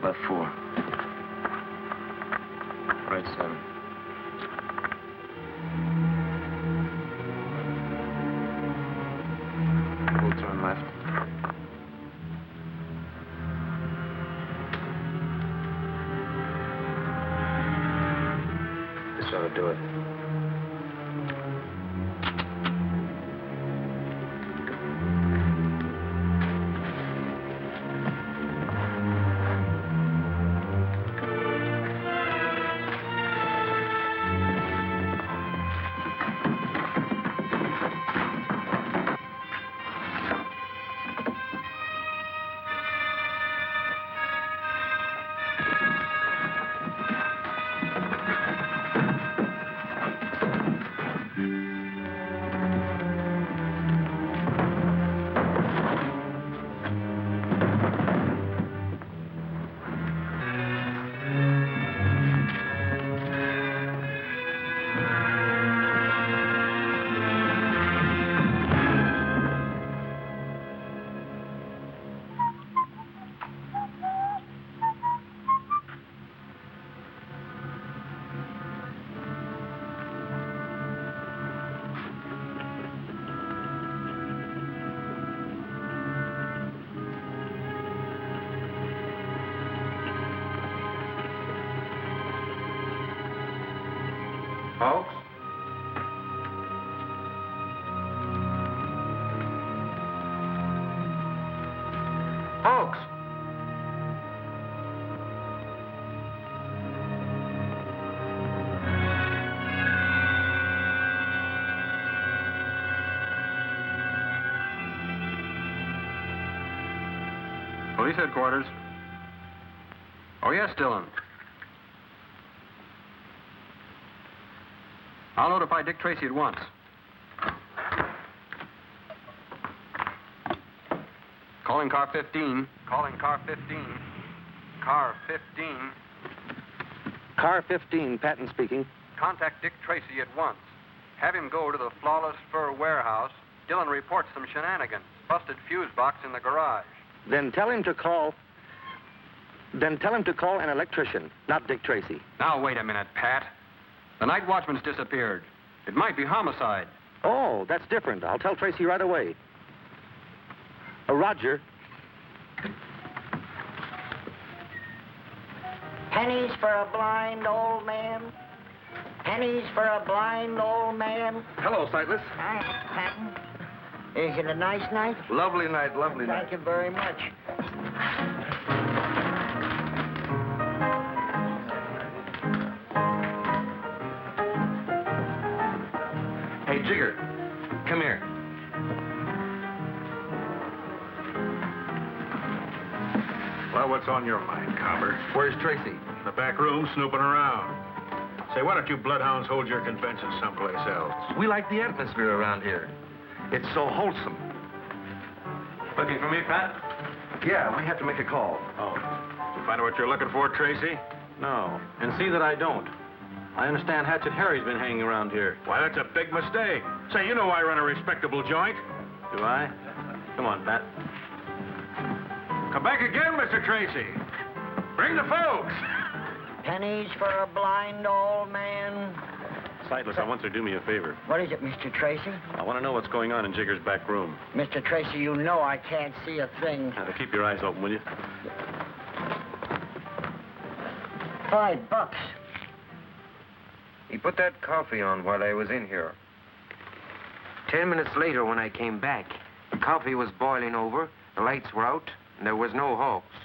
Left 4. Right 7. Full turn left. This ought to do it. Folks? Folks! Police headquarters. Oh, yes, Dillon. I'll notify Dick Tracy at once. Calling car 15. Calling car 15. Car 15. Car 15, Patton speaking. Contact Dick Tracy at once. Have him go to the Flawless Fur warehouse. Dillon reports some shenanigans. Busted fuse box in the garage. Then tell him to call an electrician, not Dick Tracy. Now, wait a minute, Pat. The night watchman's disappeared. It might be homicide. Oh, that's different. I'll tell Tracy right away. Roger. Pennies for a blind old man. Pennies for a blind old man. Hello, Sightless. Hi, Patton. Is it a nice night? Lovely night, lovely night. Thank you very much. Hey, Jigger, come here. Well, what's on your mind, Cobber? Where's Tracy? In the back room, snooping around. Say, why don't you bloodhounds hold your convention someplace else? We like the atmosphere around here. It's so wholesome. Looking for me, Pat? Yeah, we have to make a call. Oh. You find out what you're looking for, Tracy? No. And see that I don't. I understand Hatchet Harry's been hanging around here. Why, that's a big mistake. Say, you know I run a respectable joint. Do I? Come on, Pat. Come back again, Mr. Tracy. Bring the folks. Pennies for a blind old man. Sightless, I want you to do me a favor. What is it, Mr. Tracy? I want to know what's going on in Jigger's back room. Mr. Tracy, you know I can't see a thing. Now, keep your eyes open, will you? $5. He put that coffee on while I was in here. 10 minutes later, when I came back, the coffee was boiling over, the lights were out, and there was no hawks.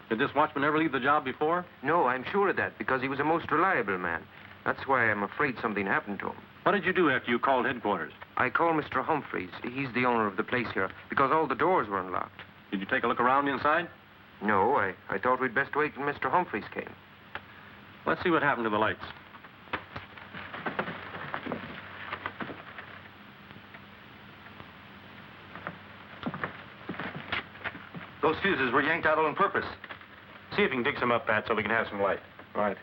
Did this watchman ever leave the job before? No, I'm sure of that, because he was a most reliable man. That's why I'm afraid something happened to him. What did you do after you called headquarters? I called Mr. Humphreys. He's the owner of the place here, because all the doors were unlocked. Did you take a look around inside? No, I thought we'd best wait till Mr. Humphreys came. Let's see what happened to the lights. Those fuses were yanked out on purpose. See if you can dig some up, Pat, so we can have some light. Right.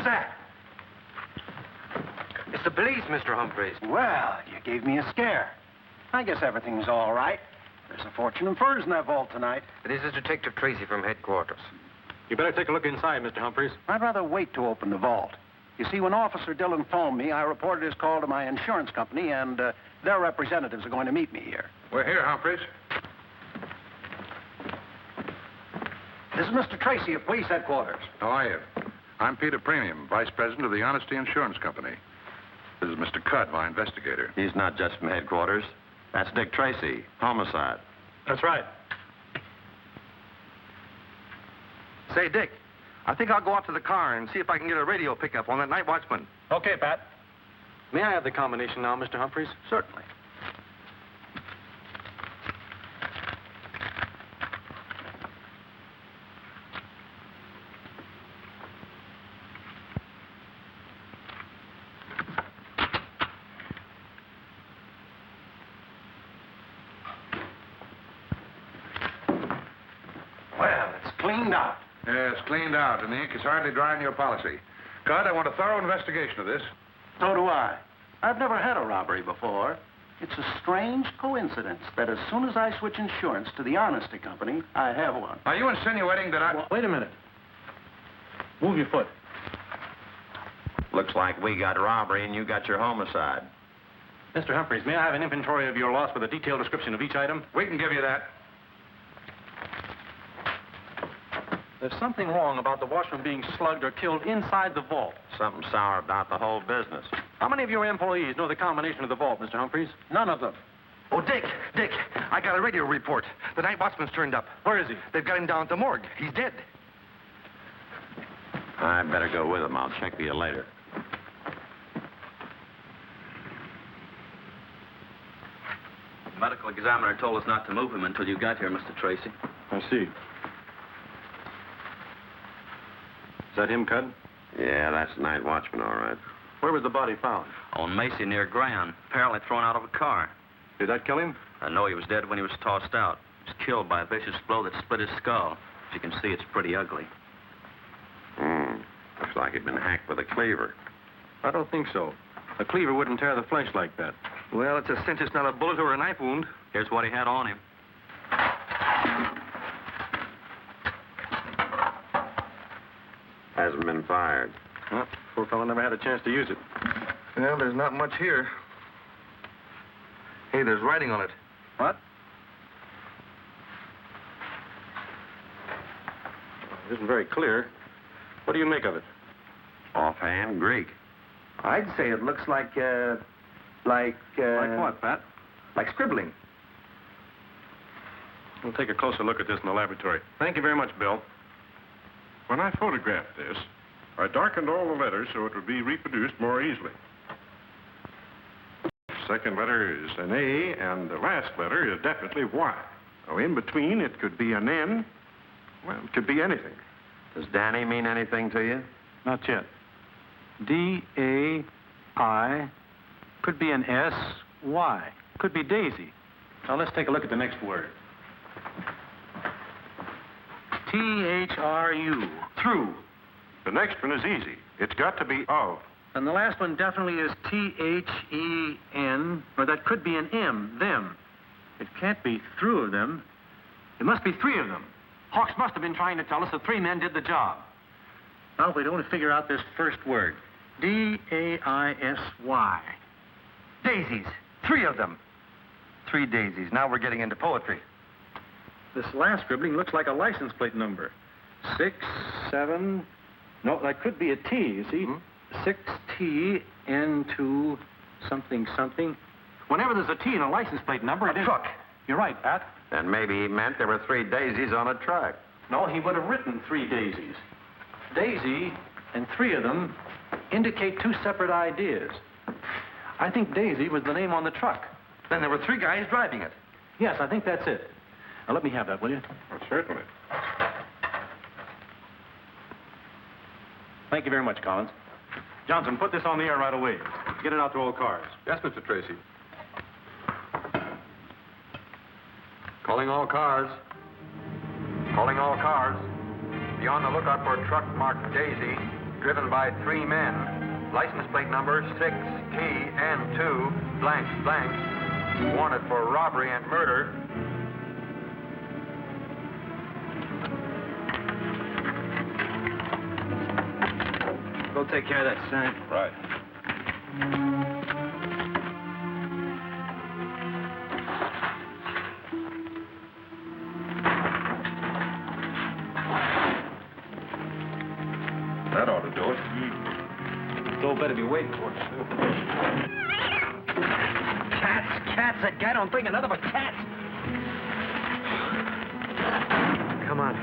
Who's that? It's the police, Mr. Humphreys. Well, you gave me a scare. I guess everything's all right. There's a fortune in furs in that vault tonight. This is Detective Tracy from headquarters. You better take a look inside, Mr. Humphreys. I'd rather wait to open the vault. You see, when Officer Dillon phoned me, I reported his call to my insurance company, and their representatives are going to meet me here. We're here, Humphreys. This is Mr. Tracy of police headquarters. How are you? I'm Peter Premium, Vice President of the Honesty Insurance Company. This is Mr. Cudd, my investigator. He's not just from headquarters. That's Dick Tracy, homicide. That's right. Say, Dick, I think I'll go out to the car and see if I can get a radio pickup on that night watchman. Okay, Pat. May I have the combination now, Mr. Humphreys? Certainly. Well, it's cleaned out. Yeah, it's cleaned out, and the ink is hardly dry in your policy. Cudd, I want a thorough investigation of this. So do I. I've never had a robbery before. It's a strange coincidence that as soon as I switch insurance to the Honesty Company, I have one. Are you insinuating that I... Well, wait a minute. Move your foot. Looks like we got robbery and you got your homicide. Mr. Humphreys, may I have an inventory of your loss with a detailed description of each item? We can give you that. There's something wrong about the watchman being slugged or killed inside the vault. Something sour about the whole business. How many of your employees know the combination of the vault, Mr. Humphreys? None of them. Oh, Dick, I got a radio report. The night watchman's turned up. Where is he? They've got him down at the morgue. He's dead. I better go with him. I'll check with you later. The medical examiner told us not to move him until you got here, Mr. Tracy. I see. Is that him, Cudd? Yeah, that's the night watchman, all right. Where was the body found? On Macy near Grand, apparently thrown out of a car. Did that kill him? I know he was dead when he was tossed out. He was killed by a vicious blow that split his skull. As you can see, it's pretty ugly. Looks like he'd been hacked with a cleaver. I don't think so. A cleaver wouldn't tear the flesh like that. Well, it's a cinch it's not a bullet or a knife wound. Here's what he had on him. Hasn't been fired. Well, poor fellow never had a chance to use it. Well, there's not much here. Hey, there's writing on it. What? It isn't very clear. What do you make of it? Offhand, Greek. I'd say it looks like Like what, Pat? like scribbling. We'll take a closer look at this in the laboratory. Thank you very much, Bill. When I photographed this, I darkened all the letters so it would be reproduced more easily. Second letter is an A, and the last letter is definitely Y. Now, in between, it could be an N. Well, it could be anything. Does Danny mean anything to you? Not yet. D-A-I. Could be an S-Y. Could be Daisy. Now, let's take a look at the next word. T-H-R-U. Through. The next one is easy. It's got to be of. And the last one definitely is T-H-E-N, or that could be an M, them. It can't be through of them. It must be three of them. Hawks must have been trying to tell us that three men did the job. Now, if we'd only figure out this first word. D-A-I-S-Y. Daisies. Three of them. Three daisies. Now we're getting into poetry. This last scribbling looks like a license plate number. 6, 7... No, that could be a T, you see? 6T, N2, something, something. Whenever there's a T in a license plate number, it is... Truck. You're right, Pat. And maybe he meant there were three daisies on a truck. No, he would have written three daisies. Daisy and three of them indicate two separate ideas. I think Daisy was the name on the truck. Then there were three guys driving it. Yes, I think that's it. Now, let me have that, will you? Well, certainly. Thank you very much, Collins. Johnson, put this on the air right away. Get it out to all cars. Yes, Mr. Tracy. Calling all cars. Calling all cars. Be on the lookout for a truck marked Daisy. driven by 3 men. License plate number 6TN2 blank blank. Wanted for robbery and murder. Go take care of that sign. Right. That ought to do it. Still better be waiting for us, too. Cats. That guy don't think of nothing but cats. Come on.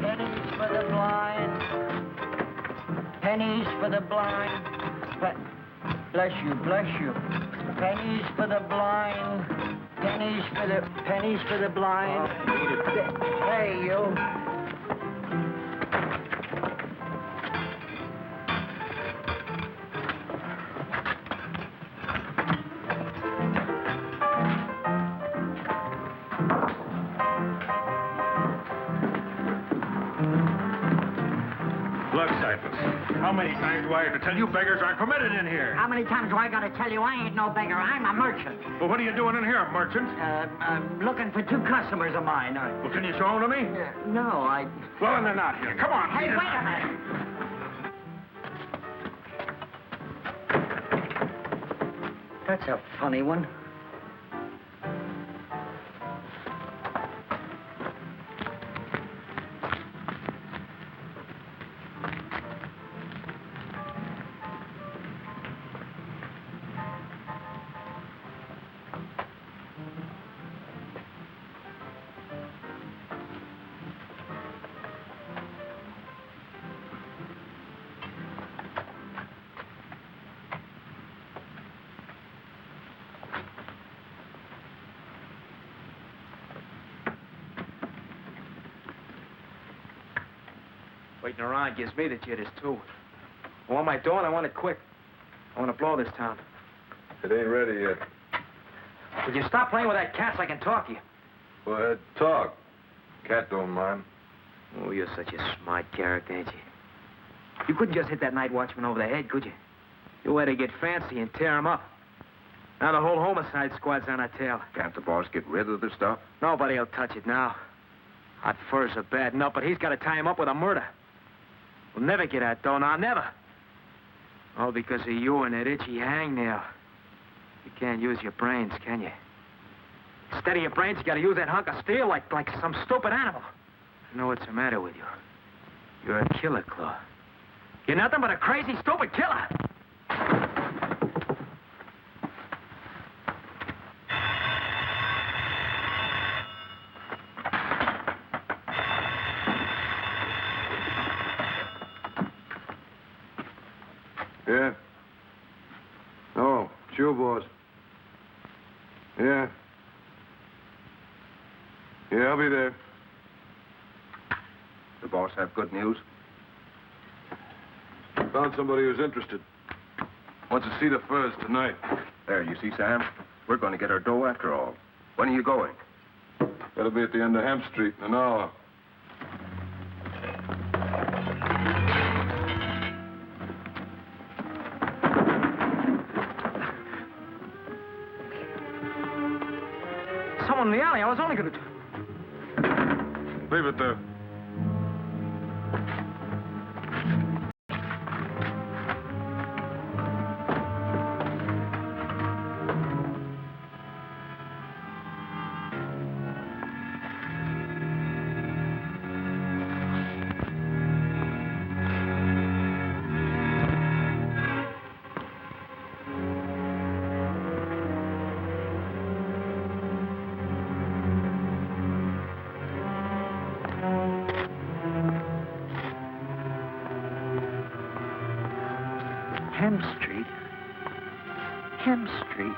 Pennies for the blind. Pennies for the blind. Bless you, bless you. Pennies for the blind. Pennies for the blind. Hey, you. Look, Cypress, how many times do I have to tell you beggars aren't permitted in here? How many times do I gotta tell you I ain't no beggar? I'm a merchant. Well, what are you doing in here, merchant? I'm looking for 2 customers of mine. Well, can you show them to me? No, I... Well, then they're not here. Come on, Hey, beat it. wait a minute. That's a funny one. Waiting around gives me the jitters, too. What am I doing? I want it quick. I want to blow this town. It ain't ready yet. Would you stop playing with that cat so I can talk to you? Go ahead, talk. Cat don't mind. Oh, you're such a smart character, ain't you? You couldn't just hit that night watchman over the head, could you? You had to get fancy and tear him up. Now the whole homicide squad's on our tail. Can't the boss get rid of the stuff? Nobody'll touch it now. Hot furs are bad enough, but he's got to tie him up with a murder. We'll never get that dough now, never. All because of you and that itchy hangnail. You can't use your brains, can you? Instead of your brains, you got to use that hunk of steel like some stupid animal. You know what's the matter with you? You're a killer, Claw. You're nothing but a crazy, stupid killer. Yeah. Oh, sure, boss. Yeah. Yeah, I'll be there. The boss have good news? Found somebody who's interested. Wants to see the furs tonight. There, you see, Sam? We're going to get our dough after all. When are you going? Gotta be at the end of Hemp Street in an hour. Someone in the alley. I was only going to... Leave it there. Hemp Street. Hemp Street.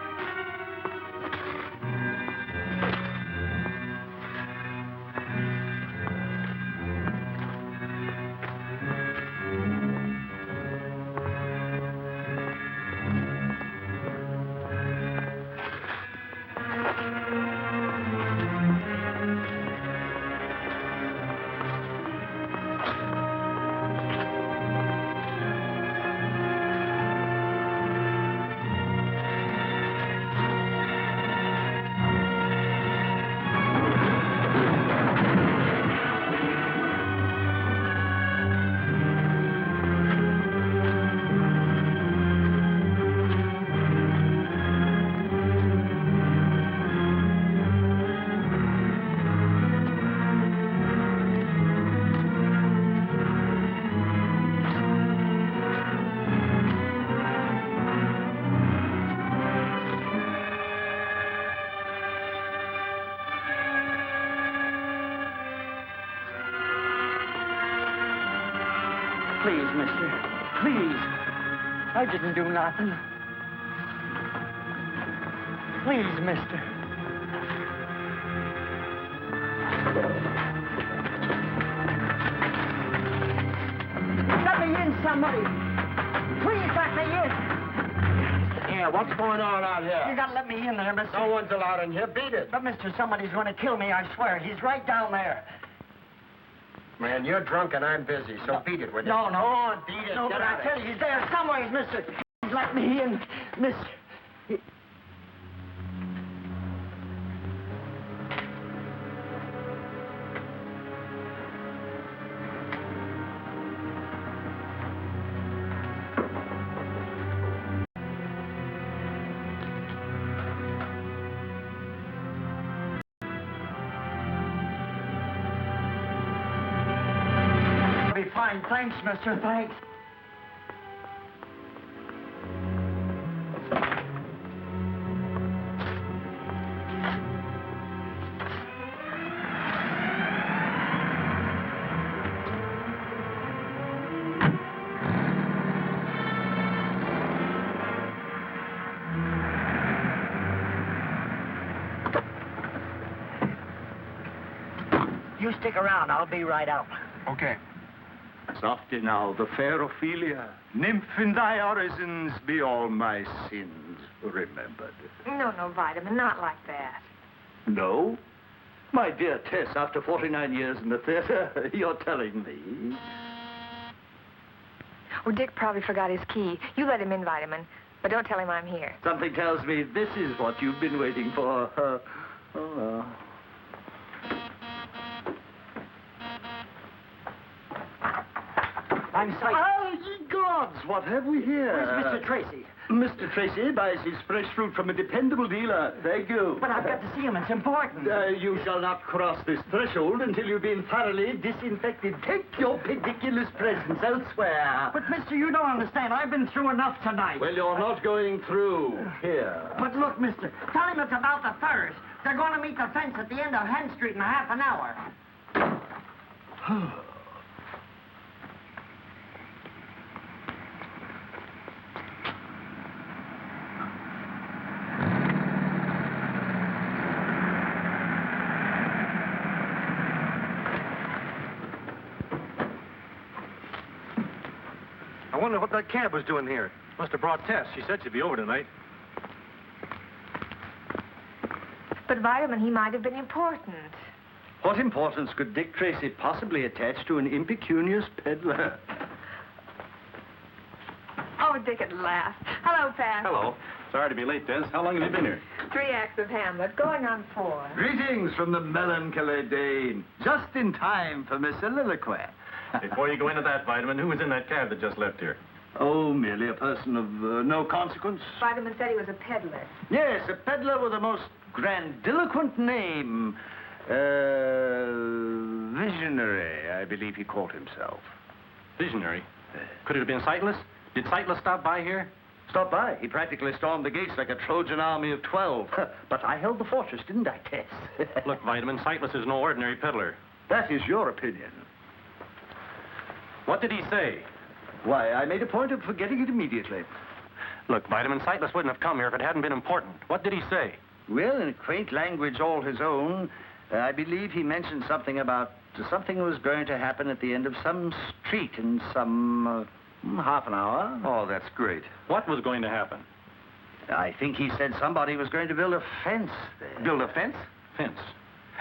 Please, mister. Please. I didn't do nothing. Please, mister. Let me in, somebody. Please let me in. Yeah, what's going on out You here? gotta let me in there, mister. No one's allowed in here. Beat it. But, mister, somebody's gonna kill me, I swear. He's right down there. Man, you're drunk and I'm busy, so beat it, will you? No, no. Come on, beat it. No, Get but out I of tell here. you, he's there somewhere, mister. Please let me in, mister. Be fine. Thanks, mister. Thanks. You stick around. I'll be right out. Okay. Softy now, the fair Ophelia. Nymph in thy orisons be all my sins remembered. No, no, Vitamin, not like that. No? My dear Tess, after 49 years in the theater, you're telling me. Oh, Dick probably forgot his key. You let him in, Vitamin, but don't tell him I'm here. Something tells me this is what you've been waiting for. Oh, well. I'm sorry. Oh, ye gods, what have we here? Where's Mr. Tracy? Mr. Tracy buys his fresh fruit from a dependable dealer. Thank you. But I've got to see him. It's important. You shall not cross this threshold until you've been thoroughly disinfected. Take your ridiculous presents elsewhere. But, mister, you don't understand. I've been through enough tonight. Well, you're not going through. Here. But look, mister, tell him it's about the furs. They're going to meet the fence at the end of Hen Street in a half an hour. I wonder what that cab was doing here. Must have brought Tess. She said she'd be over tonight. But, Vitamin, he might have been important. What importance could Dick Tracy possibly attach to an impecunious peddler? Oh, Dick at last. Hello, Pat. Hello. Sorry to be late, Des. How long have you been here? 3 acts of Hamlet, going on 4. Greetings from the melancholy Dane. Just in time for Miss Soliloquy. Before you go into that, Vitamin, who was in that cab that just left here? Oh, merely a person of no consequence. Vitamin said he was a peddler. Yes, a peddler with a most grandiloquent name. Visionary, I believe he called himself. Visionary. Could it have been Sightless? Did Sightless stop by here? Stop by. He practically stormed the gates like a Trojan army of 12. But I held the fortress, didn't I, Tess? Look, Vitamin, Sightless is no ordinary peddler. That is your opinion. What did he say? Why, I made a point of forgetting it immediately. Look, Vitamin, Sightless wouldn't have come here if it hadn't been important. What did he say? Well, in a quaint language all his own, I believe he mentioned something about something was going to happen at the end of some street in some half an hour. Oh, that's great. What was going to happen? I think he said somebody was going to build a fence there. Build a fence? Fence.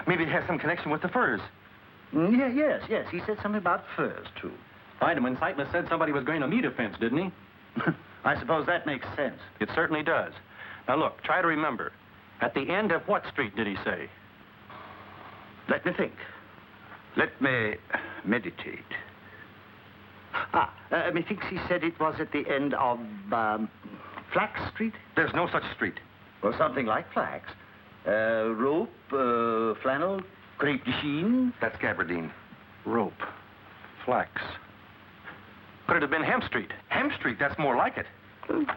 Maybe it has some connection with the furs. Yes. He said something about furs, too. Vitamin, Sightless said somebody was going to meet a fence, didn't he? I suppose that makes sense. It certainly does. Now, look, try to remember. At the end of what street did he say? Let me think. Let me meditate. Methinks he said it was at the end of, Flax Street? There's no such street. Or something like flax. Rope, flannel, crepe de chine. That's gabardine. Rope. Flax. Could it have been Hemp Street? Hemp Street, that's more like it.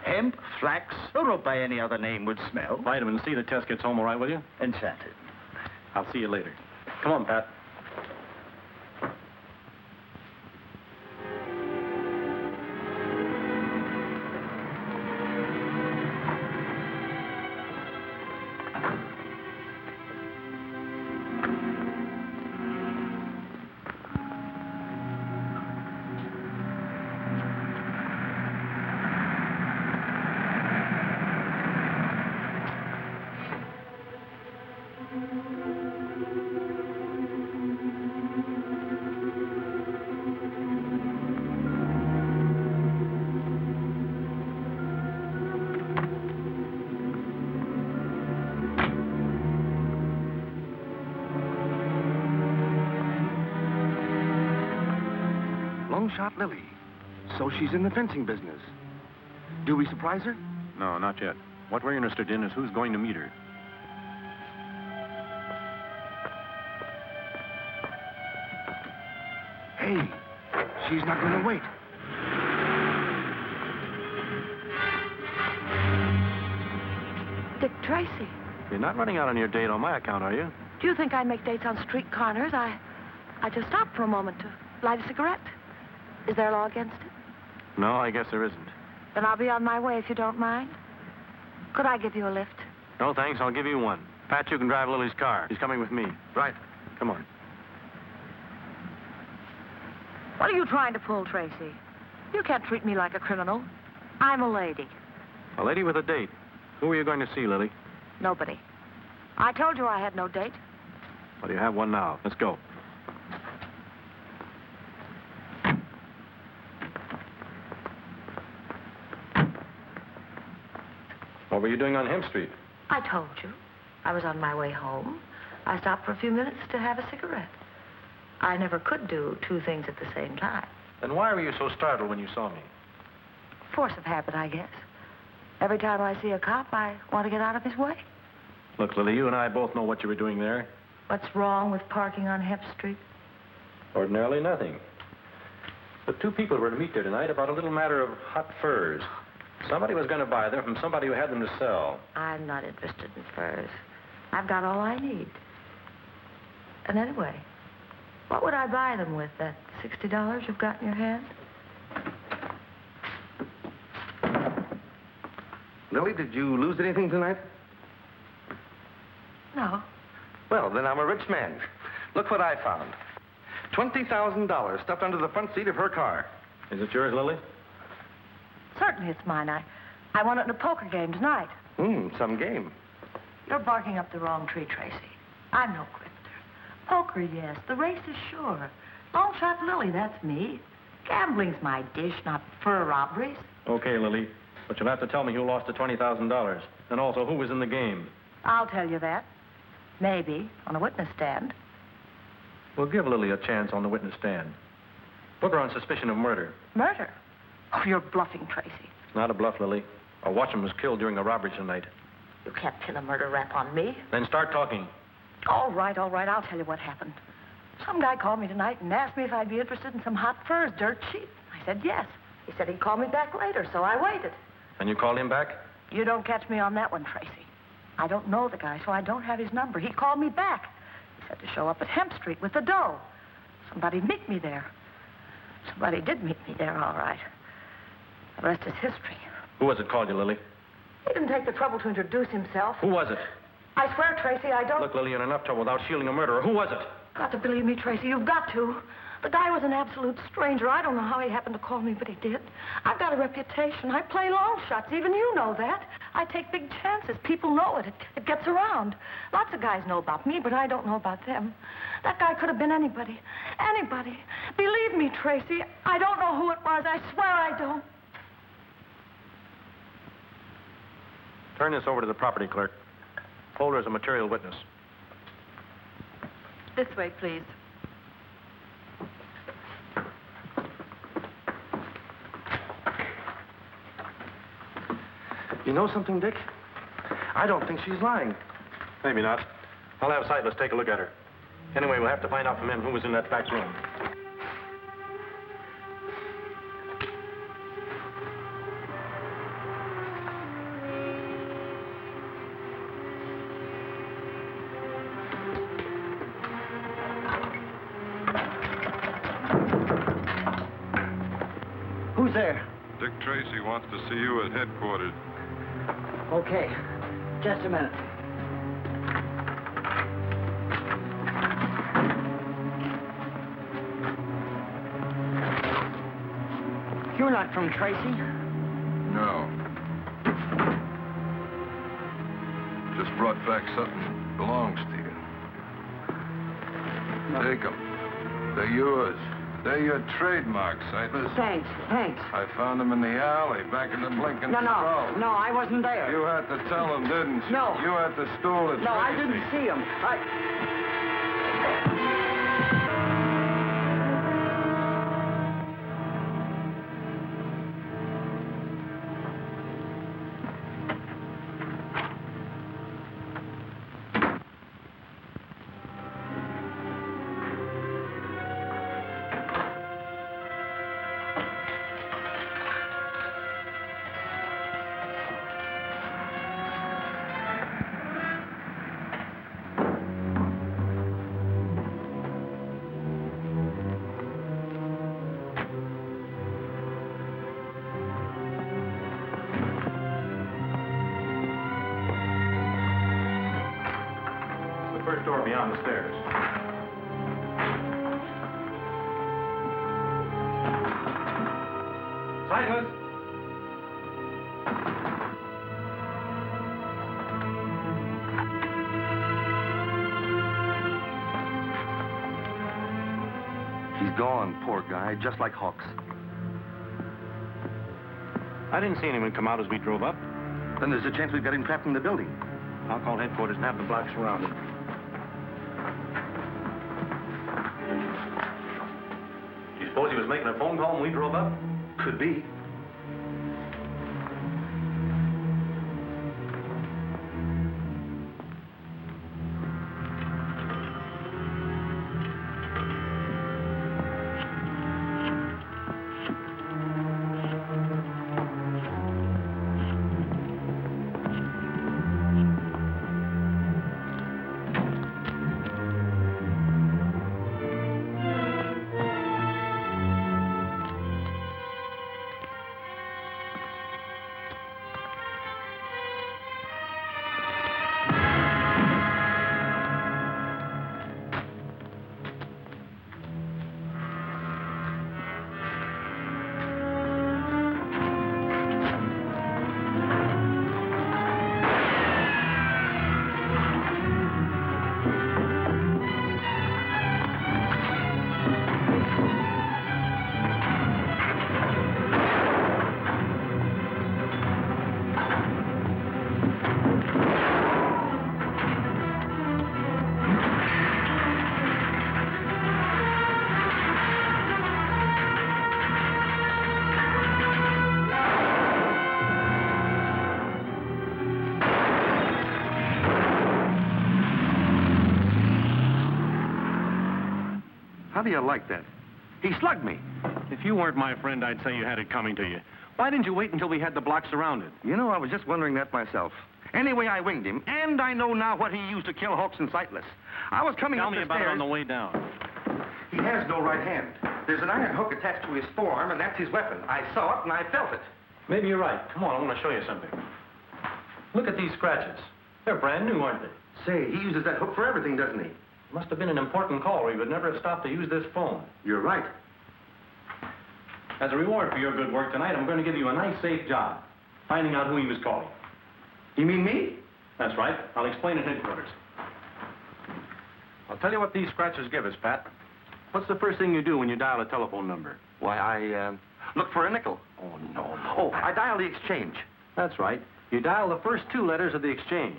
Hemp, flax, or rope by any other name would smell. Vitamin, see that Tess gets home all right, will you? Enchanted. I'll see you later. Come on, Pat. Long Shot Lily. So she's in the fencing business. Do we surprise her? No, not yet. What we're interested in is who's going to meet her. Hey, she's not going to wait. Dick Tracy, You're not running out on your date on my account, are you? do you think I make dates on street corners? I just stopped for a moment to light a cigarette. Is there a law against it? No, I guess there isn't. Then I'll be on my way if you don't mind. Could I give you a lift? No, thanks. I'll give you one. Pat, you can drive Lily's car. He's coming with me. Right. Come on. What are you trying to pull, Tracy? You can't treat me like a criminal. I'm a lady. A lady with a date. Who are you going to see, Lily? Nobody. I told you I had no date. Well, you have one now. Let's go. What were you doing on Hemp Street? I told you. I was on my way home. I stopped for a few minutes to have a cigarette. I never could do two things at the same time. Then why were you so startled when you saw me? Force of habit, I guess. Every time I see a cop, I want to get out of his way. Look, Lily, you and I both know what you were doing there. What's wrong with parking on Hemp Street? Ordinarily nothing. But two people were to meet there tonight about a little matter of hot furs. Somebody was going to buy them from somebody who had them to sell. I'm not interested in furs. I've got all I need. And anyway, what would I buy them with, that $60 you've got in your hand? Lily, did you lose anything tonight? No. Well, then I'm a rich man. Look what I found. $20,000 stuffed under the front seat of her car. Is it yours, Lily? Certainly it's mine. I won it in a poker game tonight. Some game. You're barking up the wrong tree, Tracy. I'm no grifter. Poker, yes. The race is sure. Long Shot Lily, that's me. Gambling's my dish, not fur robberies. Okay, Lily. But you'll have to tell me who lost the $20,000. And also who was in the game. I'll tell you that. Maybe, on a witness stand. We'll give Lily a chance on the witness stand. Book her on suspicion of murder. Murder? Oh, you're bluffing, Tracy. It's not a bluff, Lily. A watchman was killed during a robbery tonight. You can't pin a murder rap on me. Then start talking. All right. I'll tell you what happened. Some guy called me tonight and asked me if I'd be interested in some hot furs, dirt cheap. I said yes. He said he'd call me back later, so I waited. And you called him back? You don't catch me on that one, Tracy. I don't know the guy, so I don't have his number. He called me back. He said to show up at Hemp Street with the dough. Somebody'd meet me there. Somebody did meet me there, all right. The rest is history. Who was it called you, Lily? He didn't take the trouble to introduce himself. Who was it? I swear, Tracy, I don't... Look, Lily, you're in enough trouble without shielding a murderer. Who was it? Got to believe me, Tracy. You've got to. The guy was an absolute stranger. I don't know how he happened to call me, but he did. I've got a reputation. I play long shots. Even you know that. I take big chances. People know it. It gets around. Lots of guys know about me, but I don't know about them. That guy could have been anybody. Anybody. Believe me, Tracy, I don't know who it was. I swear I don't. Turn this over to the property clerk. Hold her as a material witness. This way, please. You know something, Dick? I don't think she's lying. Maybe not. I'll have Sightless take a look at her. Anyway, we'll have to find out from him who was in that back room. Who's there? Dick Tracy wants to see you at headquarters. Okay. Just a minute. You're not from Tracy? No. Just brought back something that belongs to you. Take them. They're yours. They're your trademarks, Sightless. Thanks. I found them in the alley, back in the blinking No, skull. I wasn't there. You had to tell them, didn't you? No. You had to stool at No, I Tracy. didn't see him. door beyond the stairs. Silence! He's gone, poor guy, just like Hawks. I didn't see anyone come out as we drove up. Then there's a chance we've got him trapped in the building. I'll call headquarters and have the block surrounded. Do you suppose he was making a phone call when we drove up? Could be. How do you like that? He slugged me. If you weren't my friend, I'd say you had it coming to you. Why didn't you wait until we had the block surrounded? You know, I was just wondering that myself. Anyway, I winged him, and I know now what he used to kill Hawks and Sightless. I was coming up the stairs... Tell me about it on the way down. He has no right hand. There's an iron hook attached to his forearm, and that's his weapon. I saw it, and I felt it. Maybe you're right. Come on, I want to show you something. Look at these scratches. They're brand new, aren't they? Say, he uses that hook for everything, doesn't he? Must have been an important call, or he would never have stopped to use this phone. You're right. As a reward for your good work tonight, I'm going to give you a nice, safe job, finding out who he was calling. You mean me? That's right. I'll explain at headquarters. I'll tell you what these scratches give us, Pat. What's the first thing you do when you dial a telephone number? Why, I look for a nickel. Oh, no. Oh, I dial the exchange. That's right. You dial the first two letters of the exchange.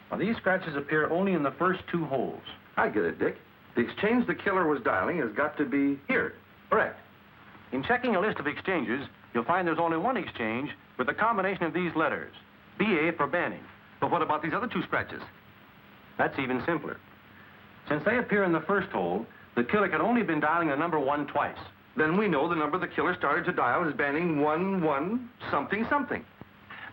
Now, these scratches appear only in the first two holes. I get it, Dick. The exchange the killer was dialing has got to be here. Correct. In checking a list of exchanges, you'll find there's only one exchange with a combination of these letters. BA for Banning. But what about these other two scratches? That's even simpler. Since they appear in the first hole, the killer could only have been dialing the number 1 twice. Then we know the number the killer started to dial is Banning 11 something something.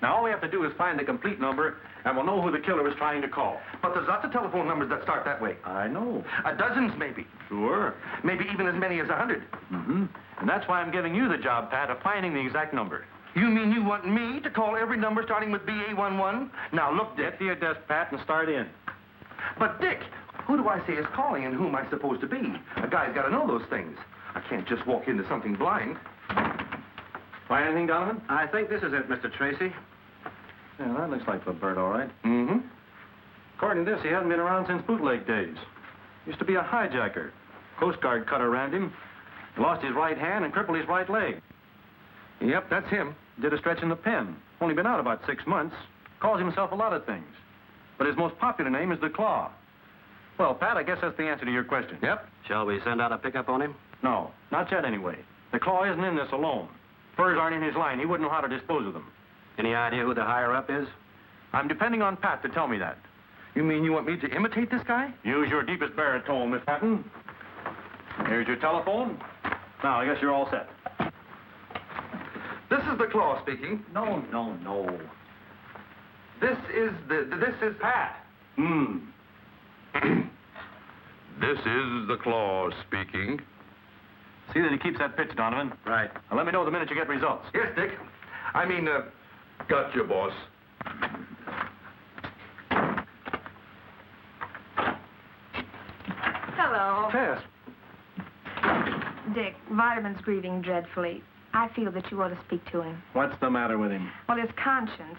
Now, all we have to do is find the complete number, and we'll know who the killer was trying to call. But there's lots of telephone numbers that start that way. I know. Dozens, maybe. Sure. Maybe even as many as 100. Mm-hmm. And that's why I'm giving you the job, Pat, of finding the exact number. You mean you want me to call every number starting with BA11? Now, look, Dick. Get to your desk, Pat, and start in. But, Dick, who do I say is calling and who am I supposed to be? A guy's got to know those things. I can't just walk into something blind. Find anything, Donovan? I think this is it, Mr. Tracy. Yeah, that looks like the bird, all right. Mm-hmm. According to this, he hasn't been around since bootleg days. Used to be a hijacker. Coast Guard cutter rammed him. Lost his right hand and crippled his right leg. Yep, that's him. Did a stretch in the pen. Only been out about 6 months. Calls himself a lot of things. But his most popular name is the Claw. Well, Pat, I guess that's the answer to your question. Yep. Shall we send out a pickup on him? No, not yet anyway. The Claw isn't in this alone. Furs aren't in his line. He wouldn't know how to dispose of them. Any idea who the higher-up is? I'm depending on Pat to tell me that. You mean you want me to imitate this guy? Use your deepest baritone, Miss Patton. Here's your telephone. Now, I guess you're all set. This is the Claw speaking. No. This is Pat. This is the Claw speaking. See that he keeps that pitch, Donovan. Right. Now, let me know the minute you get results. Yes, Dick. I mean, Gotcha, boss. Hello. Tess. Dick, Vitamin's grieving dreadfully. I feel that you ought to speak to him. What's the matter with him? Well, his conscience.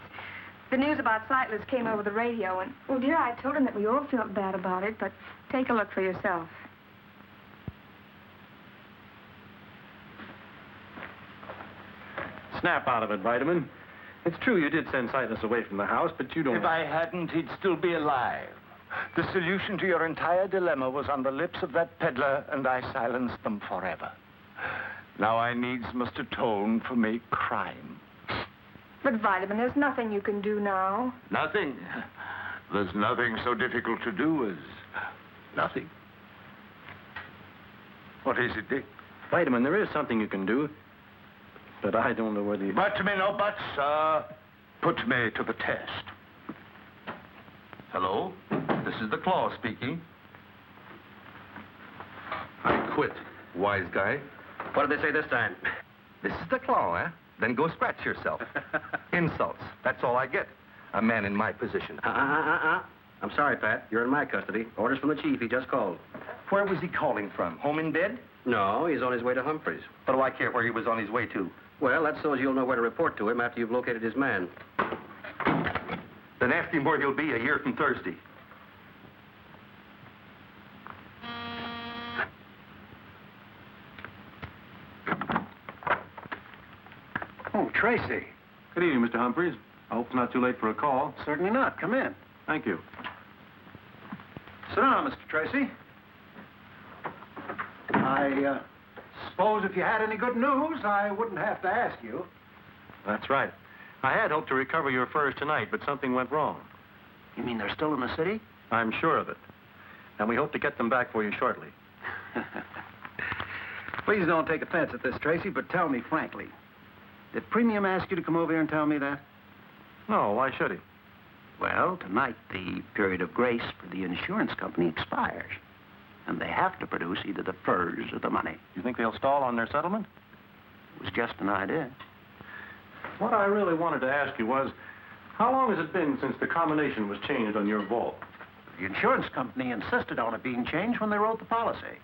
The news about sightless came over the radio, and, well, dear, I told him that we all felt bad about it, but take a look for yourself. Snap out of it, Vitamin. It's true you did send Sightless away from the house, but you don't... If I hadn't, he'd still be alive. The solution to your entire dilemma was on the lips of that peddler, and I silenced them forever. Now I needs must atone for my crime. But, Vitamin, there's nothing you can do now. Nothing. There's nothing so difficult to do as nothing. What is it, Dick? Vitamin, there is something you can do, but I don't know whether you... But me no buts, sir. Put me to the test. Hello? This is the Claw speaking. I quit, wise guy. What did they say this time? This is the Claw, eh? Then go scratch yourself. Insults. That's all I get. A man in my position. I'm sorry, Pat. You're in my custody. Orders from the chief. He just called. Where was he calling from? Home in bed? No, he's on his way to Humphreys. What do I care where he was on his way to? Well, that's so as you'll know where to report to him after you've located his man. Then ask him where he'll be a year from Thursday. Oh, Tracy. Good evening, Mr. Humphreys. I hope it's not too late for a call. Certainly not. Come in. Thank you. Sit down, Mr. Tracy. I suppose if you had any good news, I wouldn't have to ask you. That's right. I had hoped to recover your furs tonight, but something went wrong. You mean they're still in the city? I'm sure of it. And we hope to get them back for you shortly. Please don't take offense at this, Tracy, but tell me frankly. Did Premium ask you to come over here and tell me that? No, why should he? Well, tonight the period of grace for the insurance company expires. And they have to produce either the furs or the money. You think they'll stall on their settlement? It was just an idea. What I really wanted to ask you was, how long has it been since the combination was changed on your vault? The insurance company insisted on it being changed when they wrote the policy.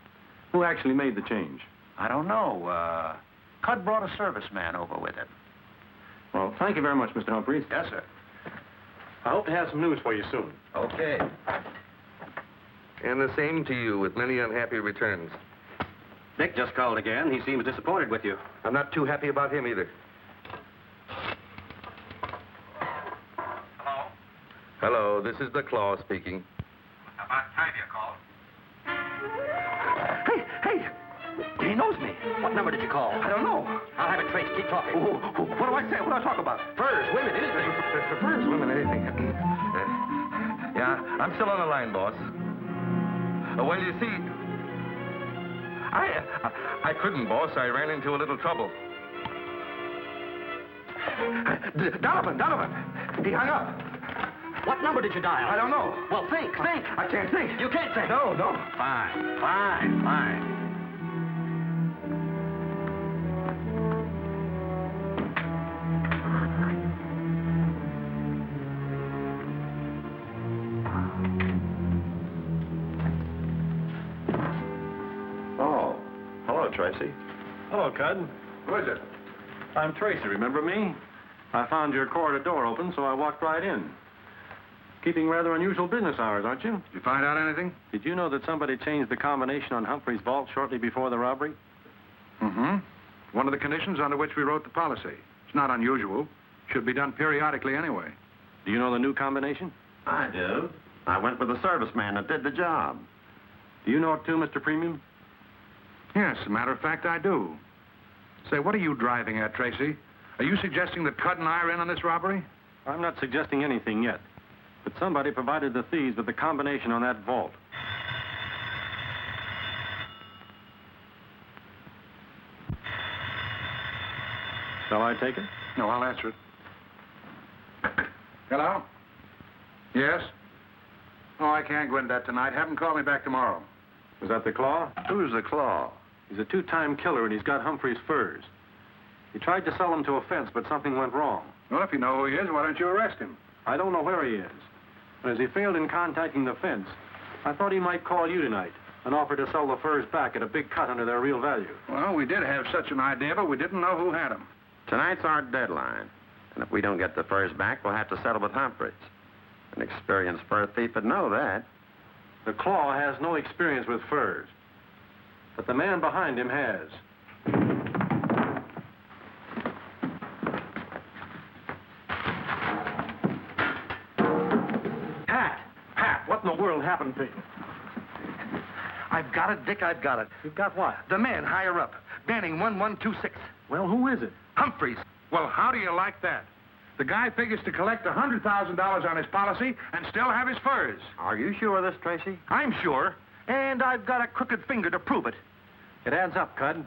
Who actually made the change? I don't know. Cud brought a serviceman over with him. Well, thank you very much, Mr. Humphreys. Yes, sir. I hope to have some news for you soon. Okay. And the same to you, with many unhappy returns. Dick just called again. He seems disappointed with you. I'm not too happy about him either. Hello? Hello, this is the Claw speaking. About time you called. Hey! He knows me. What number did you call? I don't know. I'll have it traced. Keep talking. What do I say? What do I talk about? Furs, women, anything. Furs, women, anything. Yeah, I'm still on the line, boss. Well, you see, I couldn't, boss. I ran into a little trouble. Donovan! He hung up. What number did you dial? I don't know. Well, think. I can't think. You can't think. No. Fine. Oh, hello, Tracy. Hello, Cud. Who is it? I'm Tracy, remember me? I found your corridor door open, so I walked right in. Keeping rather unusual business hours, aren't you? Did you find out anything? Did you know that somebody changed the combination on Humphrey's vault shortly before the robbery? Mm-hmm. One of the conditions under which we wrote the policy. It's not unusual. Should be done periodically anyway. Do you know the new combination? I do. I went with a serviceman that did the job. Do you know it too, Mr. Premium? Yes, as a matter of fact, I do. Say, what are you driving at, Tracy? Are you suggesting that Cud and I are in on this robbery? I'm not suggesting anything yet, but somebody provided the thieves with the combination on that vault. Shall I take it? No, I'll answer it. Hello? Yes? Oh, I can't go into that tonight. Have him call me back tomorrow. Was that the Claw? Who's the Claw? He's a two-time killer, and he's got Humphrey's furs. He tried to sell them to a fence, but something went wrong. Well, if you know who he is, why don't you arrest him? I don't know where he is. But as he failed in contacting the fence, I thought he might call you tonight. and offered to sell the furs back at a big cut under their real value. Well, we did have such an idea, but we didn't know who had them. Tonight's our deadline. And if we don't get the furs back, we'll have to settle with Humphreys. An experienced fur thief would know that. The Claw has no experience with furs, but the man behind him has. Pat, what in the world happened to you? I've got it, Dick, I've got it. You've got what? The man higher up, Banning 1126. Well, who is it? Humphreys. Well, how do you like that? The guy figures to collect $100,000 on his policy and still have his furs. Are you sure of this, Tracy? I'm sure, and I've got a crooked finger to prove it. It adds up, Cud.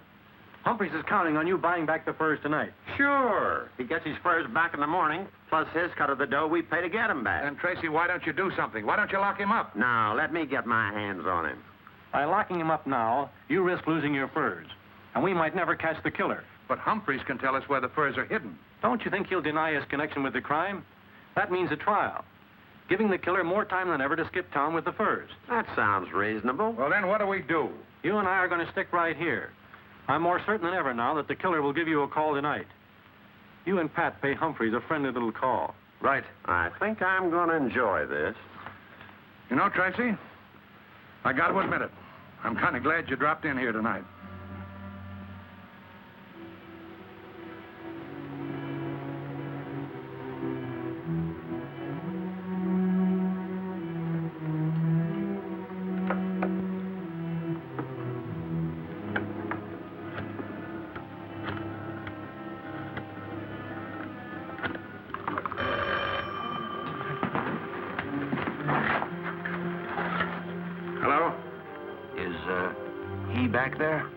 Humphreys is counting on you buying back the furs tonight. Sure. He gets his furs back in the morning, plus his cut of the dough we pay to get him back. And, Tracy, why don't you do something? Why don't you lock him up? Now, let me get my hands on him. By locking him up now, you risk losing your furs, and we might never catch the killer. But Humphreys can tell us where the furs are hidden. Don't you think he'll deny his connection with the crime? That means a trial, giving the killer more time than ever to skip town with the furs. That sounds reasonable. Well, then what do we do? You and I are going to stick right here. I'm more certain than ever now that the killer will give you a call tonight. You and Pat pay Humphreys a friendly little call. Right. I think I'm going to enjoy this. You know, Tracy, I got to admit it. I'm kind of glad you dropped in here tonight. Hello? Is, he back there?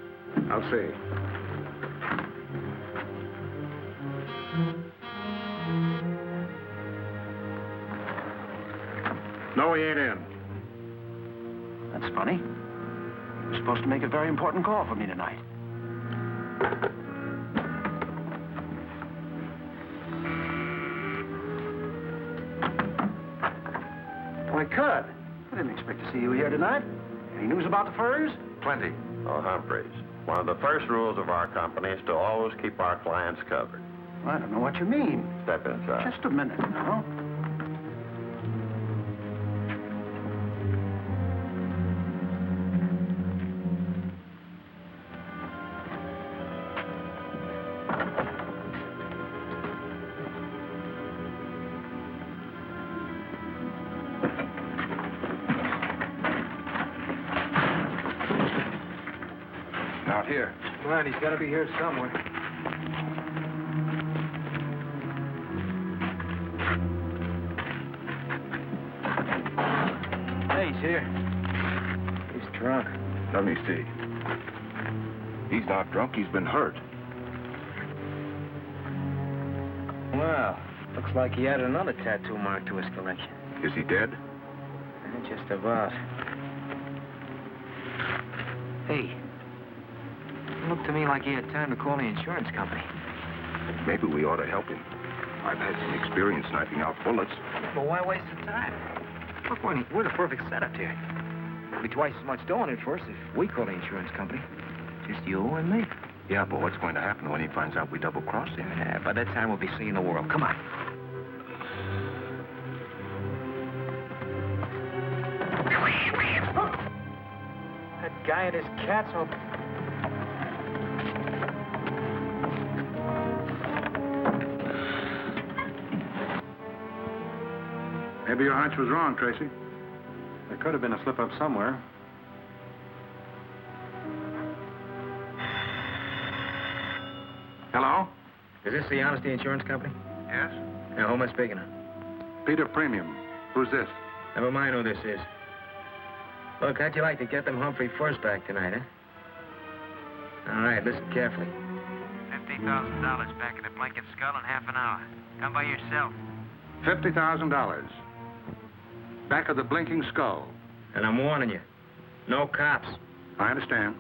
I'll see. No, he ain't in. That's funny. You're supposed to make a very important call for me tonight. Why, Cud, I didn't expect to see you here tonight. Any news about the furs? Plenty. Oh, Humphreys, one of the first rules of our company is to always keep our clients covered. Well, I don't know what you mean. Step inside. Just a minute now. Out here. Well, he's got to be here somewhere. Hey, he's here. He's drunk. Let me see. He's not drunk. He's been hurt. Well, looks like he added another tattoo mark to his collection. Is he dead? Just about. Hey, it looked to me like he had time to call the insurance company. Maybe we ought to help him. I've had some experience sniping out bullets. Well, why waste the time? Look, we're the perfect setup here. There'll be twice as much dough in it for us if we call the insurance company. Just you and me. Yeah, but what's going to happen when he finds out we double-crossed him? Yeah, by that time we'll be seeing the world. Come on. That guy and his cats will... Maybe your hunch was wrong, Tracy. There could have been a slip-up somewhere. Hello? Is this the Honesty Insurance Company? Yes? Now, who am I speaking of? Peter Premium. Who's this? Never mind who this is. Look, how'd you like to get them Humphrey furs back tonight, huh? All right, listen carefully. $50,000 back in the blanket skull in half an hour. Come by yourself. $50,000. Back of the blinking skull. And I'm warning you, no cops. I understand.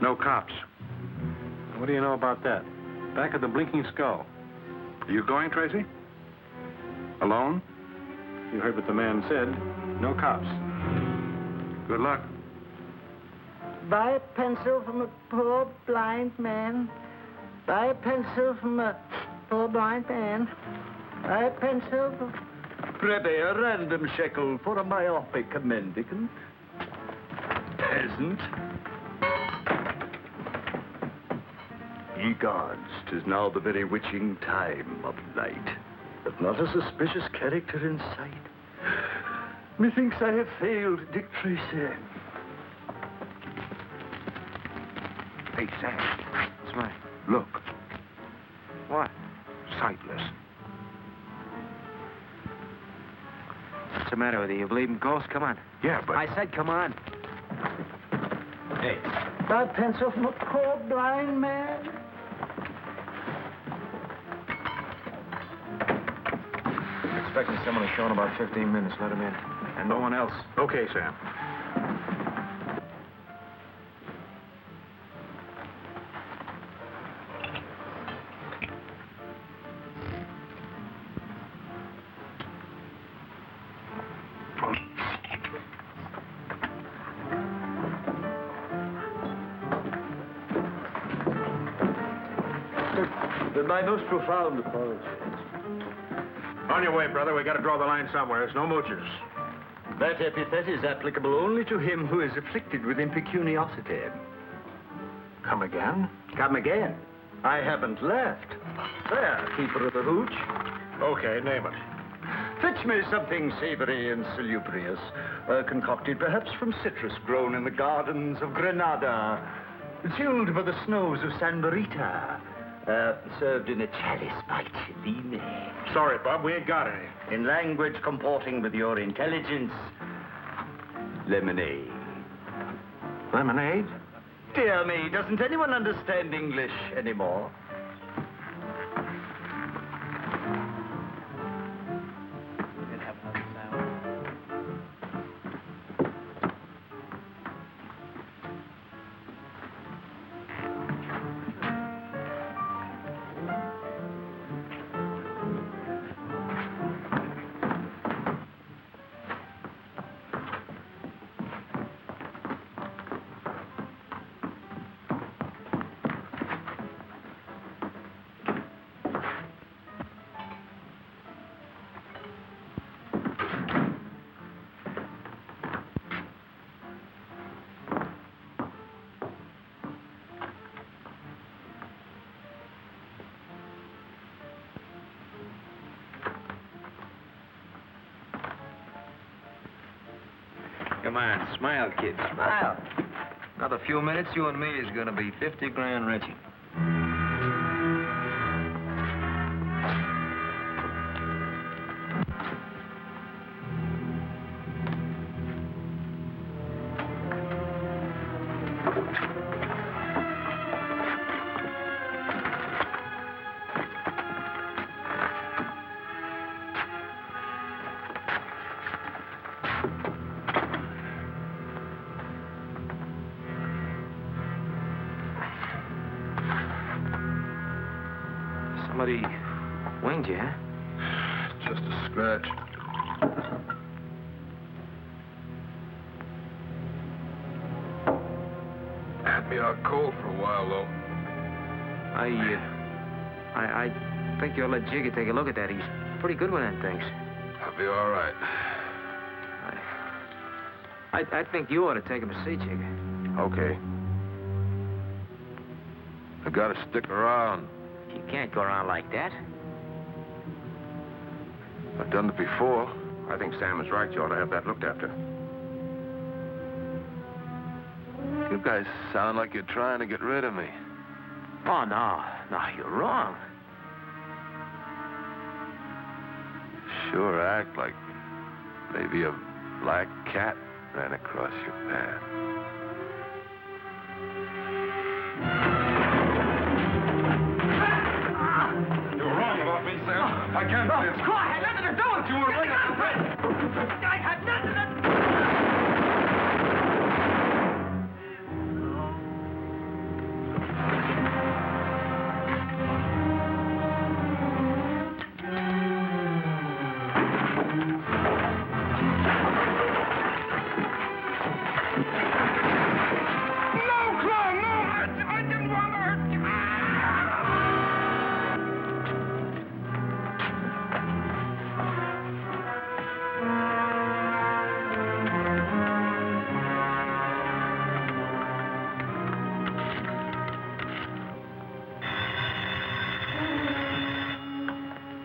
No cops. What do you know about that? Back of the blinking skull. Are you going, Tracy? Alone? You heard what the man said. No cops. Good luck. Buy a pencil from a poor blind man. Buy a pencil from a poor blind man. Buy a pencil from... Prithee, a random shekel for a myopic mendicant. Peasant. Ye gods, 'tis now the very witching time of night, but not a suspicious character in sight. Methinks I have failed Dick Tracy. Hey, Sam. What's right? Look. What? Sightless. What's the matter with you? You believe in ghosts? Come on. Yeah, but... I said come on. Hey. Buy a pencil from a poor blind man. Expecting someone to show in about 15 minutes. Let him in. And no one else. Okay, Sam. With my most profound apologies. On your way, brother. We got to draw the line somewhere. There's no mooches. That epithet is applicable only to him who is afflicted with impecuniosity. Come again? Come again. I haven't left. There, keeper of the hooch. Okay, name it. Fetch me something savory and salubrious, concocted perhaps from citrus grown in the gardens of Granada, chilled by the snows of San Marita, served in a chalice by Cellini. Sorry, Bob, we ain't got any. In language comporting with your intelligence, lemonade. Lemonade? Dear me, doesn't anyone understand English anymore? Come on, smile, kid, smile. Another few minutes, you and me is gonna be 50 grand richer. Somebody winged you, huh? Just a scratch. Had me out cold for a while, though. I think you ought to let Jiggy take a look at that. He's pretty good with them things. I'll be all right. I think you ought to take him to see Jiggy. Okay. I gotta stick around. You can't go around like that. I've done it before. I think Sam is right. You ought to have that looked after. You guys sound like you're trying to get rid of me. Oh, no. No, you're wrong. Sure act like maybe a black cat ran across your path. You were wrong about me, Sam. I can't believe it. I had nothing to do with you. I had nothing to do.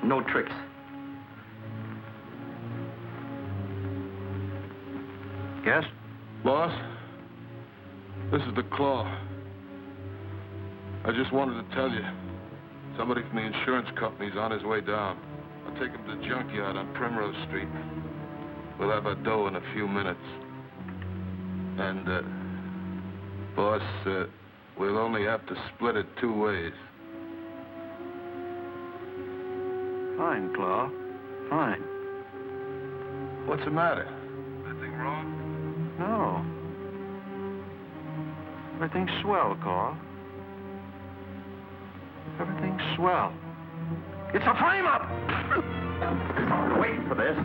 No tricks. Yes? Boss, this is the Claw. I just wanted to tell you, somebody from the insurance company's on his way down. I'll take him to the junkyard on Primrose Street. We'll have our dough in a few minutes. And, boss, we'll only have to split it 2 ways. Fine, Claw. Fine. What's the matter? Anything wrong? No. Everything's swell, Claw. Everything's swell. It's a frame-up! Wait for this.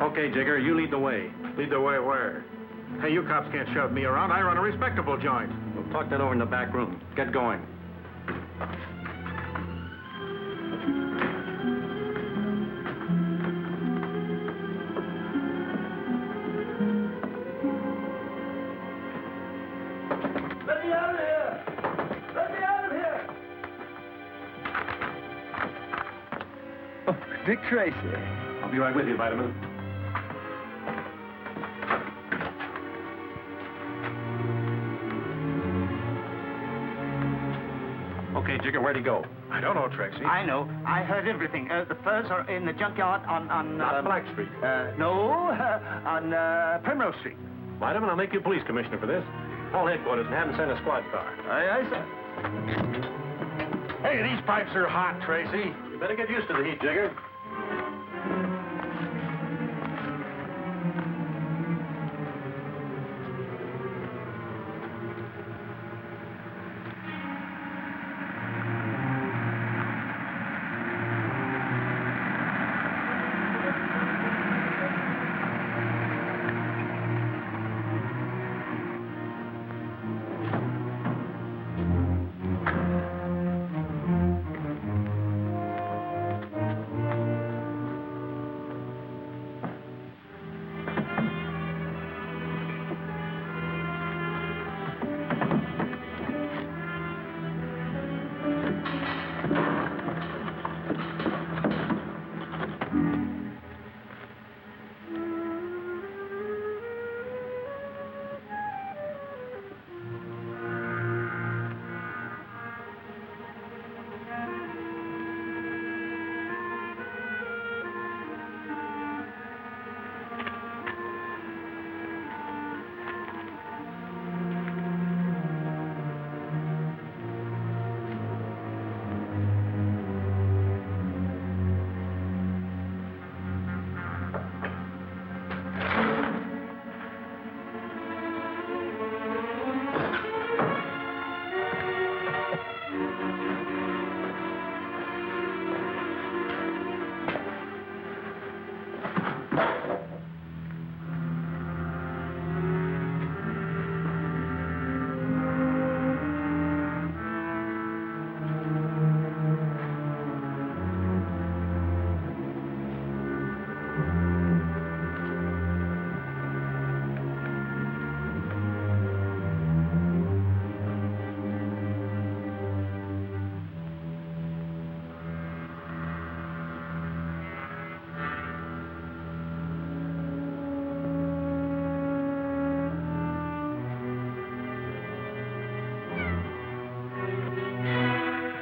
Okay, Jigger, you lead the way. Lead the way where? Hey, you cops can't shove me around. I run a respectable joint. We'll talk that over in the back room. Get going. Let me out of here! Let me out of here! Oh, Dick Tracy. I'll be right with you, Vitamin. Okay, Jigger, where'd he go? I don't know, Tracy. I know. I heard everything. The furs are in the junkyard on Not Black Street. no, on Primrose Street. Vitamin, I'll make you police commissioner for this. Call headquarters and have them send a squad car. Aye, sir. Hey, these pipes are hot, Tracy. You better get used to the heat, Jigger.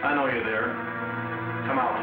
I know you're there. Come out.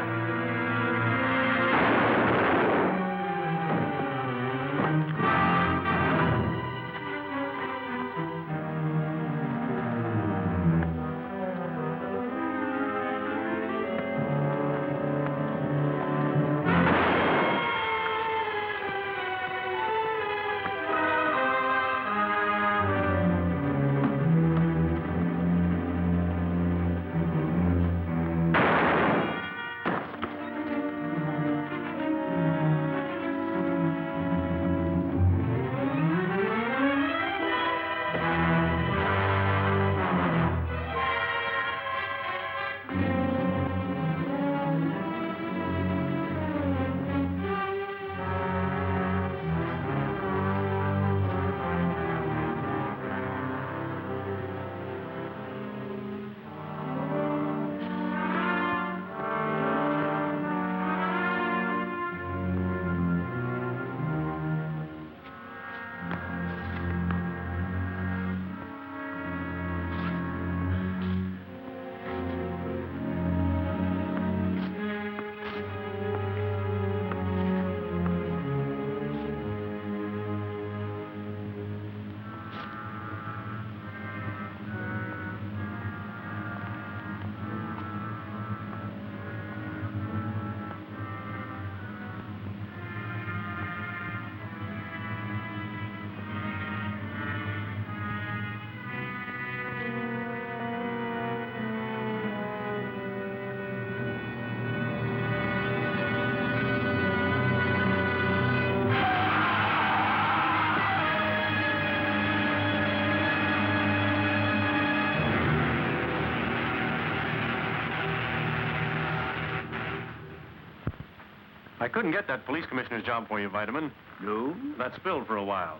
I couldn't get that police commissioner's job for you, Vitamin. No? That spilled for a while.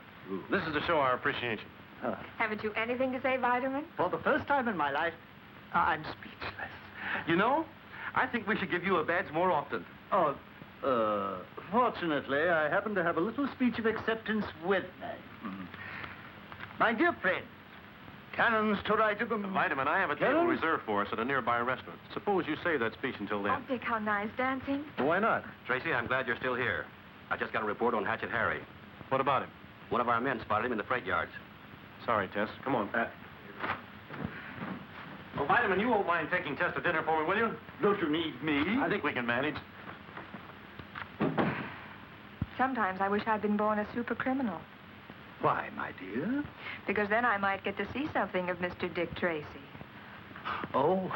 This is to show our appreciation. Haven't you anything to say, Vitamin? For the first time in my life, I'm speechless. You know, I think we should give you a badge more often. Oh, fortunately, I happen to have a little speech of acceptance with me. My dear friend, cannons to right of them. Vitamin, I have a table reserved for us at a nearby restaurant. Suppose you save that speech until then. Oh, Dick, how nice dancing. Well, why not? Tracy, I'm glad you're still here. I just got a report on Hatchet Harry. What about him? One of our men spotted him in the freight yards. Sorry, Tess. Come on, Pat. Well, Vitamin, you won't mind taking Tess to dinner for me, will you? Don't you need me? I think we can manage. Sometimes I wish I'd been born a super criminal. Why, my dear? Because then I might get to see something of Mr. Dick Tracy. Oh,